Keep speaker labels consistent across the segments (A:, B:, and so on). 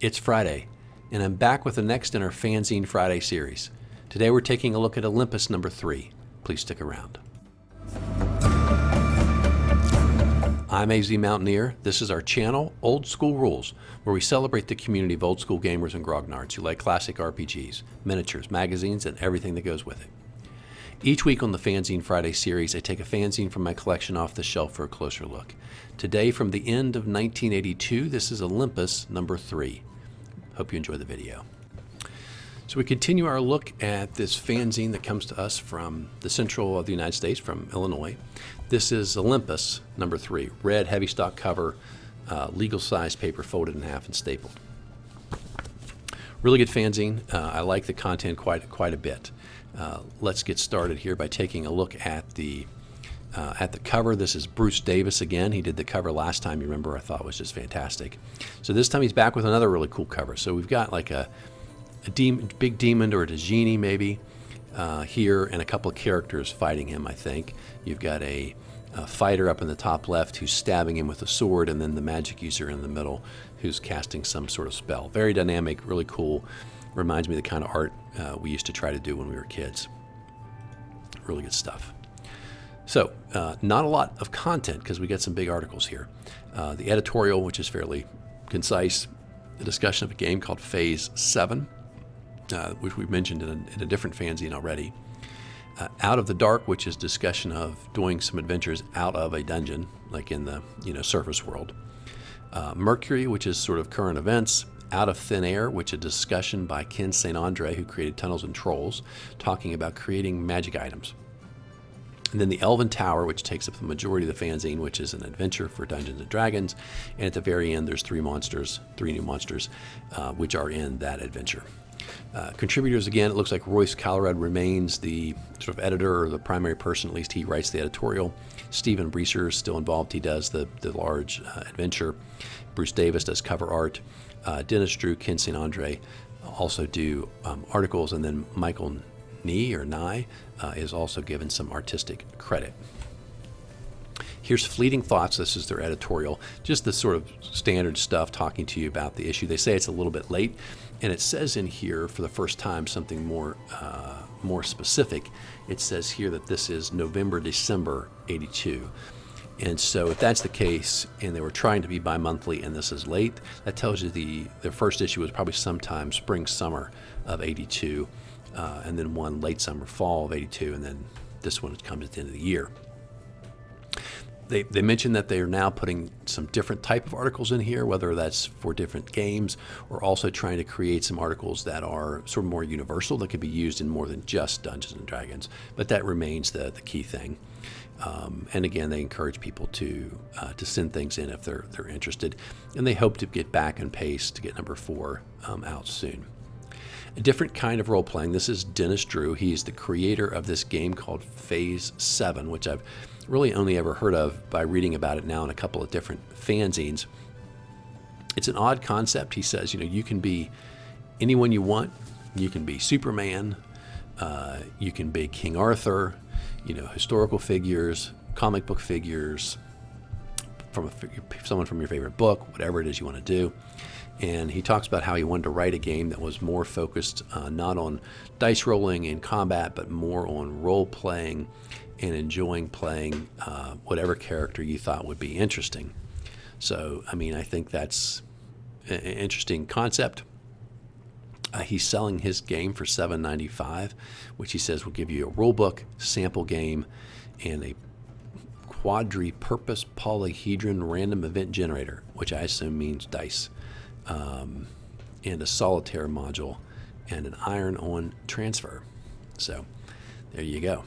A: It's Friday, and I'm back with the next in our Fanzine Friday series. Today we're taking a look at Olympus number 3. Please stick around. I'm AZ Mountaineer. This is our channel, Old School Rules, where we celebrate the community of old school gamers and grognards who like classic RPGs, miniatures, magazines, and everything that goes with it. Each week on the Fanzine Friday series, I take a fanzine from my collection off the shelf for a closer look. Today, from the end of 1982, this is Olympus number 3. Hope you enjoy the video. So we continue our look at this fanzine that comes to us from the central of the United States, from Illinois. This is Olympus number 3, red heavy stock cover, legal size paper folded in half and stapled. Really good fanzine. I like the content quite a bit. Let's get started here by taking a look at the cover. This is Bruce Davis again. He did the cover last time, you remember, I thought was just fantastic. So this time he's back with another really cool cover. So we've got like a big demon or a genie maybe here, and a couple of characters fighting him, I think. You've got a fighter up in the top left who's stabbing him with a sword, and then the magic user in the middle who's casting some sort of spell. Very dynamic, really cool. Reminds me of the kind of art we used to try to do when we were kids. Really good stuff. So, not a lot of content because we got some big articles here. The editorial, which is fairly concise, the discussion of a game called Phase VII, which we've mentioned in a different fanzine already. Out of the Dark, which is discussion of doing some adventures out of a dungeon, like in the surface world. Mercury, which is sort of current events. Out of Thin Air, which is a discussion by Ken St. Andre, who created Tunnels and Trolls, talking about creating magic items. And then the Elven Tower, which takes up the majority of the fanzine, which is an adventure for Dungeons and Dragons. And at the very end, there's three new monsters, which are in that adventure. Contributors, again, it looks like Royce Kallerud remains the sort of editor, or the primary person, at least he writes the editorial. Stephen Breeser is still involved. He does the large adventure. Bruce Davis does cover art. Dennis Drew, Ken St. Andre also do articles, and then Michael Nye is also given some artistic credit. Here's Fleeting Thoughts. This is their editorial. Just the sort of standard stuff, talking to you about the issue. They say it's a little bit late, and it says in here for the first time something more specific. It says here that this is November-December 82. And so if that's the case, and they were trying to be bi-monthly and this is late, that tells you their first issue was probably sometime spring-summer of 82, and then one late summer, fall of 82, and then this one comes at the end of the year. They mentioned that they are now putting some different type of articles in here, whether that's for different games or also trying to create some articles that are sort of more universal, that could be used in more than just Dungeons and Dragons. But that remains the key thing. And again, they encourage people to send things in if they're interested, and they hope to get back on pace to get number 4 out soon. A different kind of role-playing. This is Dennis Drew. He's the creator of this game called Phase VII, which I've really only ever heard of by reading about it now in a couple of different fanzines. It's an odd concept. He says, you can be anyone you want. You can be Superman. You can be King Arthur. Historical figures, comic book figures, from someone from your favorite book, whatever it is you want to do. And he talks about how he wanted to write a game that was more focused not on dice rolling and combat, but more on role playing and enjoying playing whatever character you thought would be interesting. So, I think that's an interesting concept. He's selling his game for $7.95, which he says will give you a rule book, sample game, and a quadri-purpose polyhedron random event generator, which I assume means dice, and a solitaire module, and an iron-on transfer. So there you go.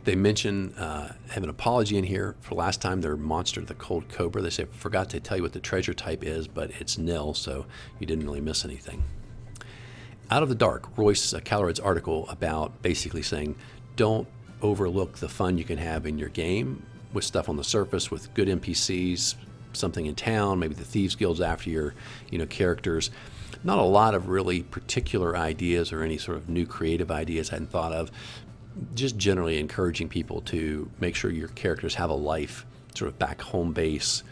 A: They mention have an apology in here for last time, their monster, the Cold Cobra. They say, forgot to tell you what the treasure type is, but it's nil, so you didn't really miss anything. Out of the Dark, Royce Kallerud's article about basically saying, don't overlook the fun you can have in your game with stuff on the surface, with good NPCs, something in town, maybe the Thieves Guild's after your characters. Not a lot of really particular ideas or any sort of new creative ideas I hadn't thought of. Just generally encouraging people to make sure your characters have a life sort of back home base,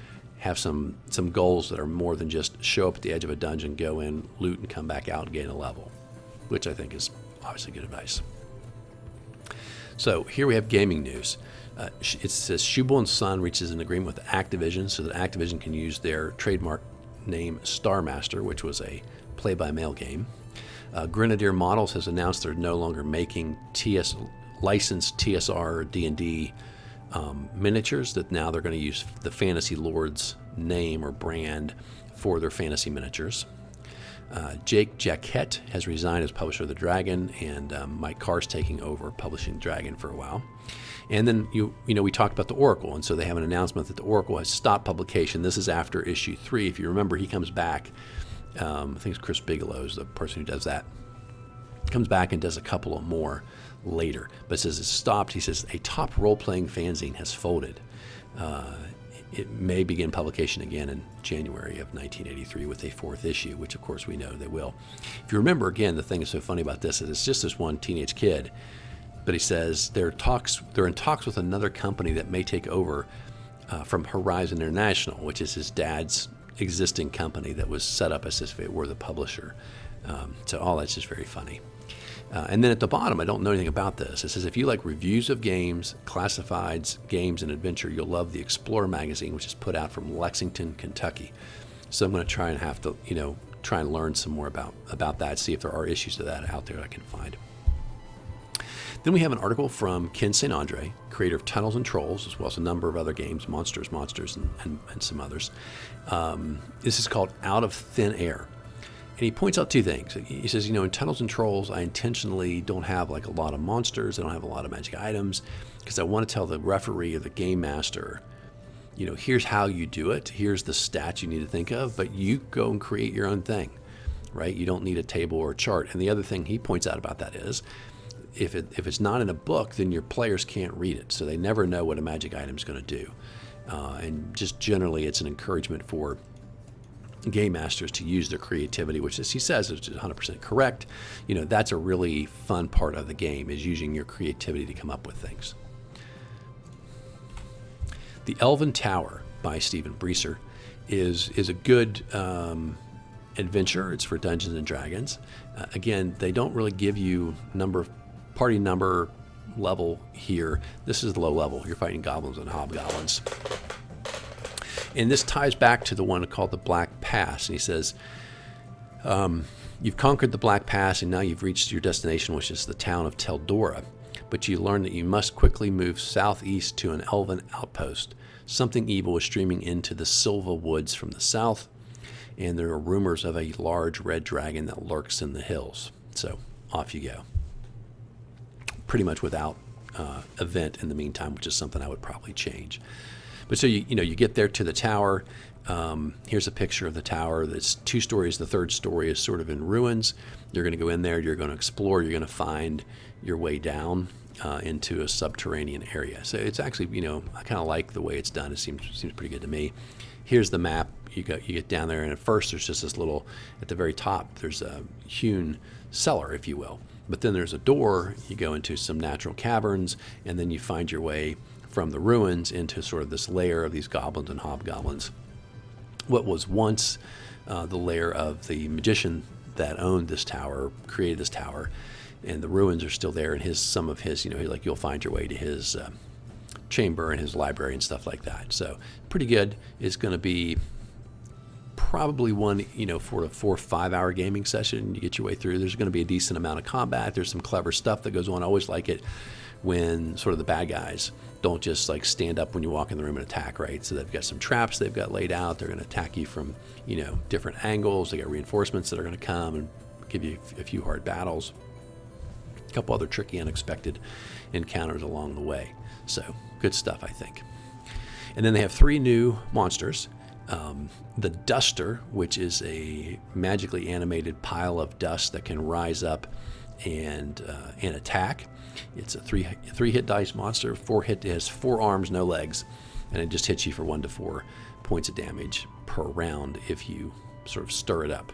A: have some goals that are more than just show up at the edge of a dungeon, go in, loot, and come back out and gain a level, which I think is obviously good advice. So here we have gaming news. It says Schubel & Son reaches an agreement with Activision so that Activision can use their trademark name Star Master, which was a play-by-mail game. Grenadier Models has announced they're no longer making licensed TSR D&D miniatures, that now they're going to use the Fantasy Lords name or brand for their fantasy miniatures. Jake Jacquette has resigned as publisher of the Dragon, and Mike Carr's taking over publishing Dragon for a while. And then we talked about the Oracle, and so they have an announcement that the Oracle has stopped publication. This is after issue 3. If you remember, he comes back. I think it's Chris Bigelow's the person who does that. Comes back and does a couple of more later, but says it's stopped. He says a top role-playing fanzine has folded. It may begin publication again in January of 1983 with a 4th issue, which of course we know they will. If you remember, again, the thing that's so funny about this is it's just this one teenage kid, but he says they're in talks with another company that may take over from Horizon International, which is his dad's existing company that was set up as if it were the publisher. So all that's just very funny. And then at the bottom, I don't know anything about this. It says, if you like reviews of games, classifieds, games, and adventure, you'll love the Explorer magazine, which is put out from Lexington, Kentucky. So I'm going to try and learn some more about that, see if there are issues of that out there I can find. Then we have an article from Ken St. Andre, creator of Tunnels and Trolls, as well as a number of other games, Monsters, and some others. This is called Out of Thin Air. And he points out 2 things. He says, in Tunnels and Trolls, I intentionally don't have like a lot of monsters. I don't have a lot of magic items because I want to tell the referee or the game master, here's how you do it. Here's the stats you need to think of, but you go and create your own thing, right? You don't need a table or a chart. And the other thing he points out about that is if it's not in a book, then your players can't read it. So they never know what a magic item is going to do. And just generally, it's an encouragement for game masters to use their creativity, which, as he says, is 100% correct. That's a really fun part of the game, is using your creativity to come up with things. The Elven Tower by Stephen Breeser is a good adventure. It's for Dungeons and Dragons. Again, they don't really give you party number level here. This is the low level. You're fighting goblins and hobgoblins. And this ties back to the one called the Black Pass. And he says, you've conquered the Black Pass, and now you've reached your destination, which is the town of Teldora. But you learn that you must quickly move southeast to an elven outpost. Something evil is streaming into the Silva Woods from the south, and there are rumors of a large red dragon that lurks in the hills. So off you go. Pretty much without event in the meantime, which is something I would probably change. But so you get there to the tower. Here's a picture of the tower. That's 2 stories. The 3rd story is sort of in ruins. You're going to go in there. You're going to explore. You're going to find your way down into a subterranean area. So it's actually, I kind of like the way it's done. It seems pretty good to me. Here's the map. You get down there, and at first there's just this little, at the very top, there's a hewn cellar, if you will. But then there's a door. You go into some natural caverns, and then you find your way from the ruins into sort of this lair of these goblins and hobgoblins. What was once the lair of the magician that owned this tower, created this tower, and the ruins are still there. And some of his, you'll find your way to his chamber and his library and stuff like that. So pretty good. It's going to be probably one, for a 4 or 5 hour gaming session. You get your way through. There's going to be a decent amount of combat. There's some clever stuff that goes on. I always like it when sort of the bad guys don't just like stand up when you walk in the room and attack, right? So they've got some traps they've got laid out. They're going to attack you from, different angles. They got reinforcements that are going to come and give you a few hard battles. A couple other tricky, unexpected encounters along the way. So good stuff, I think. And then they have 3 new monsters. The Duster, which is a magically animated pile of dust that can rise up and attack. It's a 3 hit dice monster. It has 4 arms, no legs, and it just hits you for 1 to 4 points of damage per round if you sort of stir it up.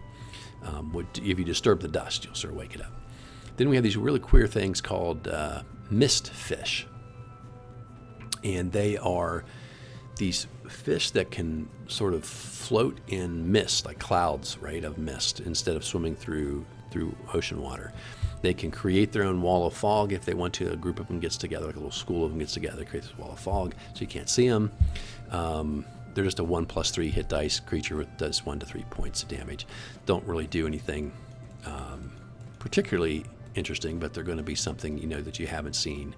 A: If you disturb the dust, you'll sort of wake it up. Then we have these really queer things called mist fish, and they are these fish that can sort of float in mist, like clouds, right, of mist, instead of swimming through ocean water. They can create their own wall of fog if they want to. A group of them gets together, like a little school of them gets together, creates this wall of fog, so you can't see them. They're just a 1+3 hit dice creature that does 1 to 3 points of damage. Don't really do anything particularly interesting, but they're going to be something that you haven't seen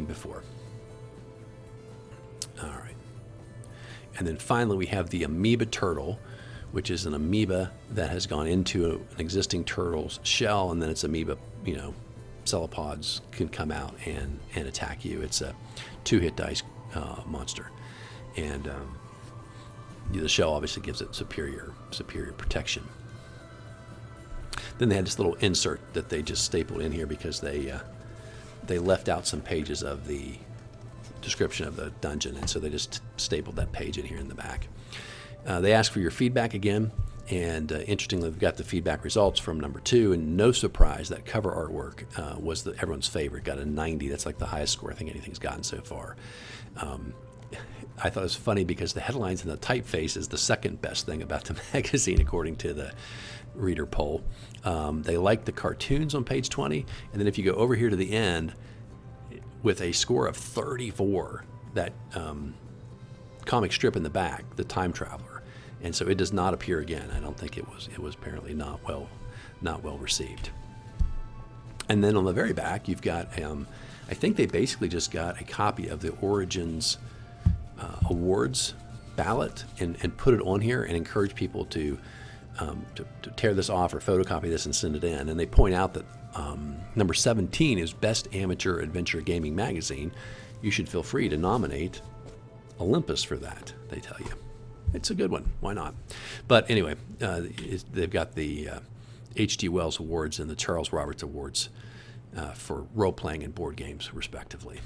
A: before. All right. And then finally we have the amoeba turtle, which is an amoeba that has gone into an existing turtle's shell, and then its amoeba, cephalopods can come out and attack you. It's a 2-hit dice monster, and the shell obviously gives it superior protection. Then they had this little insert that they just stapled in here because they left out some pages of the description of the dungeon, and so they just stapled that page in here in the back. They asked for your feedback again, and interestingly, we've got the feedback results from number 2, and no surprise, that cover artwork was everyone's favorite. Got a 90. That's like the highest score I think anything's gotten so far. I thought it was funny because the headlines and the typeface is the second best thing about the magazine, according to the reader poll. They like the cartoons on page 20, and then if you go over here to the end with a score of 34, that comic strip in the back, the Time Traveler, and so it does not appear again. I don't think it was apparently not well received. And then on the very back, you've got I think they basically just got a copy of the Origins awards ballot and put it on here and encourage people to tear this off or photocopy this and send it in. And they point out that number 17 is Best Amateur Adventure Gaming Magazine. You should feel free to nominate Olympus for that, they tell you. It's a good one. Why not? But anyway, they've got the H.G. Wells Awards and the Charles Roberts Awards for role-playing and board games, respectively.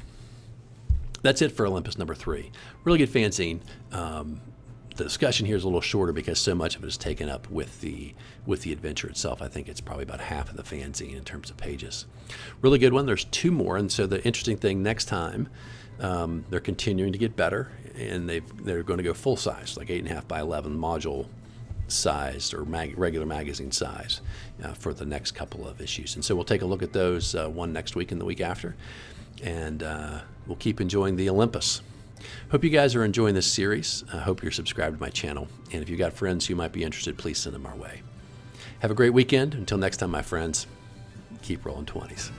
A: That's it for Olympus number 3. Really good fanzine. The discussion here is a little shorter because so much of it is taken up with the adventure itself. I think it's probably about half of the fanzine in terms of pages. Really good one. There's 2 more, and so the interesting thing next time, they're continuing to get better, and they're going to go full size, like 8.5 by 11 module sized or regular magazine size for the next couple of issues. And so we'll take a look at those, one next week and the week after, and we'll keep enjoying the Olympus. Hope you guys are enjoying this series. I hope you're subscribed to my channel, and if you've got friends who might be interested, please send them our way. Have a great weekend. Until next time, my friends, keep rolling 20s.